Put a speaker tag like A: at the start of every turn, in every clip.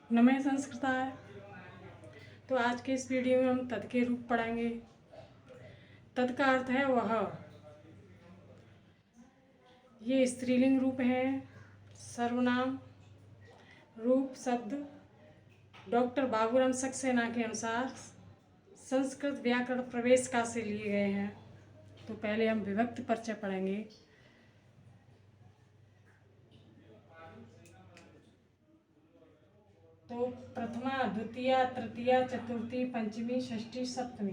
A: नमः संस्कृताय। तो आज के इस वीडियो में हम तत् के रूप पढ़ेंगे। तत् का अर्थ है वह। ये स्त्रीलिंग रूप है। सर्वनाम रूप शब्द डॉक्टर बाबूराम सक्सेना के अनुसार संस्कृत व्याकरण प्रवेशिका से लिए गए हैं। तो पहले हम विभक्ति परिचय पढ़ेंगे। तो प्रथमा, द्वितीया, तृतीया, चतुर्थी, पंचमी, षष्ठी, सप्तमी,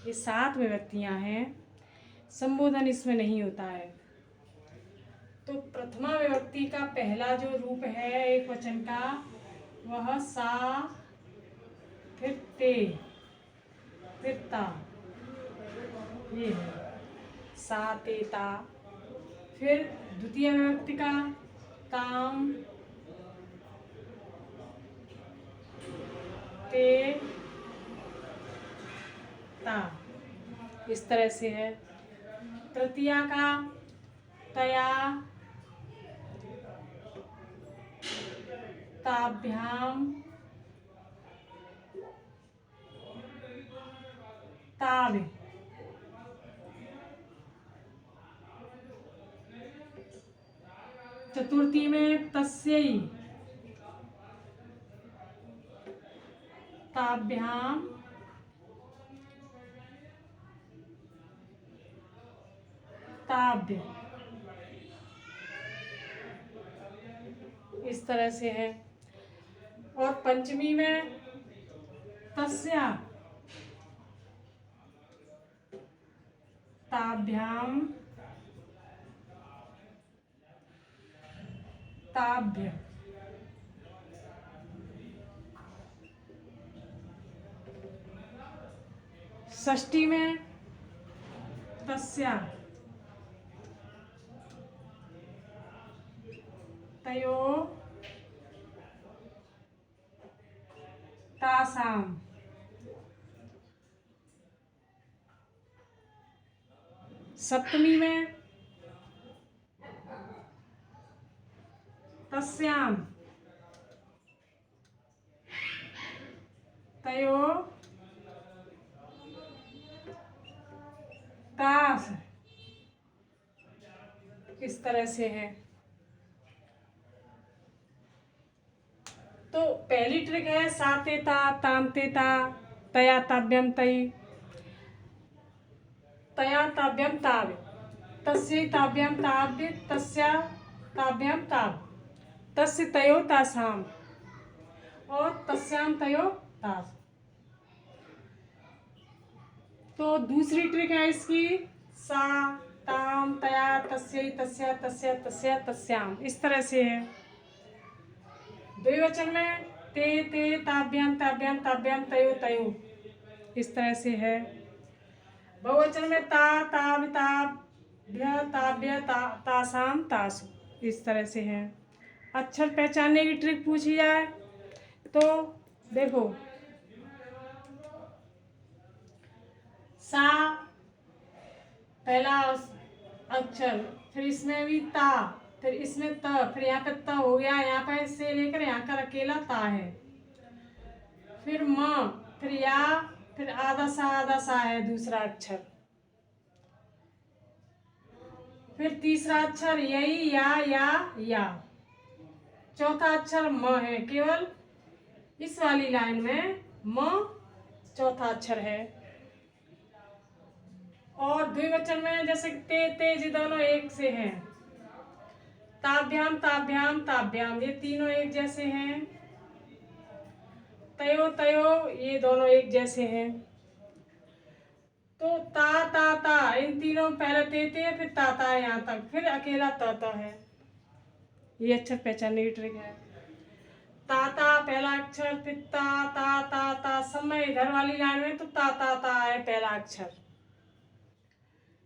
A: ये 7 विभक्तियां हैं। संबोधन इसमें नहीं होता है। तो प्रथमा विभक्ति का पहला जो रूप है एक वचन का, वह सा, फिर ते, फिर ता, ये है सा ते ता। फिर द्वितीय विभक्ति का ताम, ते, ता, इस तरह से है। तृतीया का तया, ताभ्याम, तावे। चतुर्थी में तस्यै, ताभ्याम, ताभ्य, इस तरह से है। और पंचमी में तस्या, ताभ्याम, ताभ्य। षष्ठी में तस्या, तयो, तासाम। सप्तमी में तस्याम, तयो, तास, इस तरह से है। तो पहली ट्रिक है साते ता, तामते ता, तया ताभ्यम तई, तया ताभ्यम ताव, तस्य ताभ्यम ताभ्य, तस्या ताभ्यम ताव, तस्य तयो तासाम, और तस्याम तयो तास। तो दूसरी ट्रिक है इसकी सा, ताम, तया, तस्य, तस्या, तस्या, तस्या, तस्याम, इस तरह से है। द्विवचन में ते, ते, ताभ्याम, ताभ्याम, ताभ्याम, तयो, तयो, इस तरह से है। बहुवचन में ता, ताभ, ताभ्य, ताभ्य, तासाम, तासु, इस तरह से है। अक्षर पहचानने की ट्रिक पूछी जाए तो देखो, सा पहला अक्षर, फिर इसमें भी ता, फिर इसमें त, फिर यहाँ पे त हो गया, यहाँ पे से लेकर यहाँ का अकेला ता है। फिर म, फिर या, फिर आधा सा है दूसरा अक्षर। फिर तीसरा अक्षर यही, या। चौथा अक्षर म है, केवल इस वाली लाइन में म चौथा अक्षर है। और द्विवचन में जैसे ते, ते दोनों एक से हैं। ताभ्याम, ताभ्याम, ताभ्याम, ये तीनों एक जैसे हैं। तयो, तयो, ये दोनों एक जैसे हैं। तो ता, ता, ता, इन तीनों पहले ते, फिर ता यहाँ तक, फिर अकेला ता है। ये अक्षर पहचानने की ट्रिक है। ता पहला अक्षर, फिर ता, समय इधर वाली लाइन में तो ता है पहला अक्षर।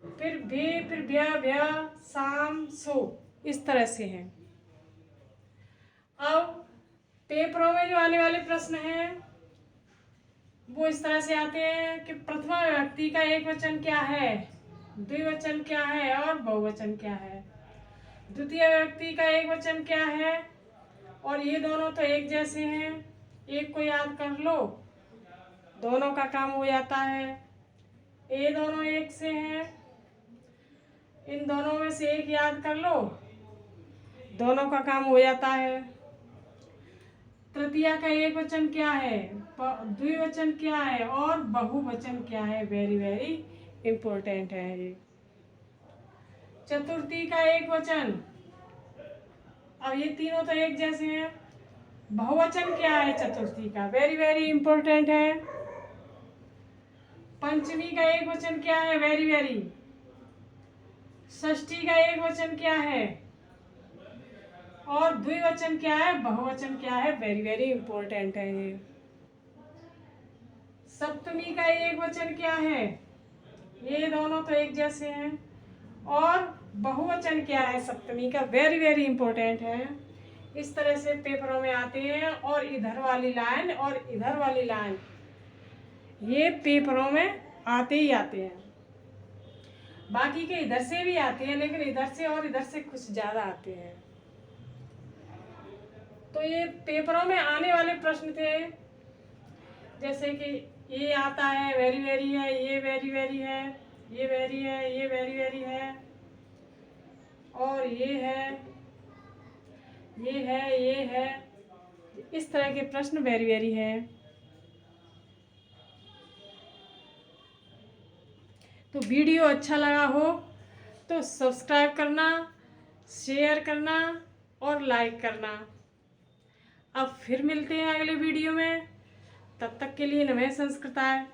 A: फिर भे, फिर भ्य, भ्य, साम, सो, इस तरह से है। अब पेपरों में जो आने वाले प्रश्न हैं वो इस तरह से आते हैं कि प्रथमा विभक्ति का एक वचन क्या है, द्विवचन क्या है और बहुवचन क्या है। द्वितीय विभक्ति का एक वचन क्या है, और ये दोनों तो एक जैसे हैं। एक को याद कर लो, दोनों का काम हो जाता है। ये दोनों एक से हैं, इन दोनों में से एक याद कर लो, दोनों का काम हो जाता है। तृतीया का एक वचन क्या है, द्विवचन क्या है और बहुवचन क्या है, वेरी वेरी इंपॉर्टेंट है ये। चतुर्थी का एक वचन, अब ये तीनों तो एक जैसे हैं, बहुवचन क्या है चतुर्थी का, वेरी वेरी इंपॉर्टेंट है। पंचमी का एक वचन क्या है, वेरी वेरी। षष्ठी का एक वचन क्या है और द्विवचन क्या है, बहुवचन क्या है, वेरी वेरी इंपॉर्टेंट है ये। सप्तमी का एक वचन क्या है, ये दोनों तो एक जैसे हैं, और बहुवचन क्या है सप्तमी का, वेरी वेरी इंपॉर्टेंट है। इस तरह से पेपरों में आते हैं, और इधर वाली लाइन और इधर वाली लाइन ये पेपरों में आते ही आते हैं। बाकी के इधर से भी आते हैं, लेकिन इधर से और इधर से कुछ ज्यादा आते हैं। तो ये पेपरों में आने वाले प्रश्न थे, जैसे कि ये आता है, वेरी वेरी है, ये वेरी वेरी है, ये वेरी है, ये वेरी वेरी है, और ये है, ये है, ये है। इस तरह के प्रश्न वेरी वेरी है। तो वीडियो अच्छा लगा हो तो सब्सक्राइब करना, शेयर करना और लाइक करना। अब फिर मिलते हैं अगले वीडियो में, तब तक के लिए नमः संस्कृताय।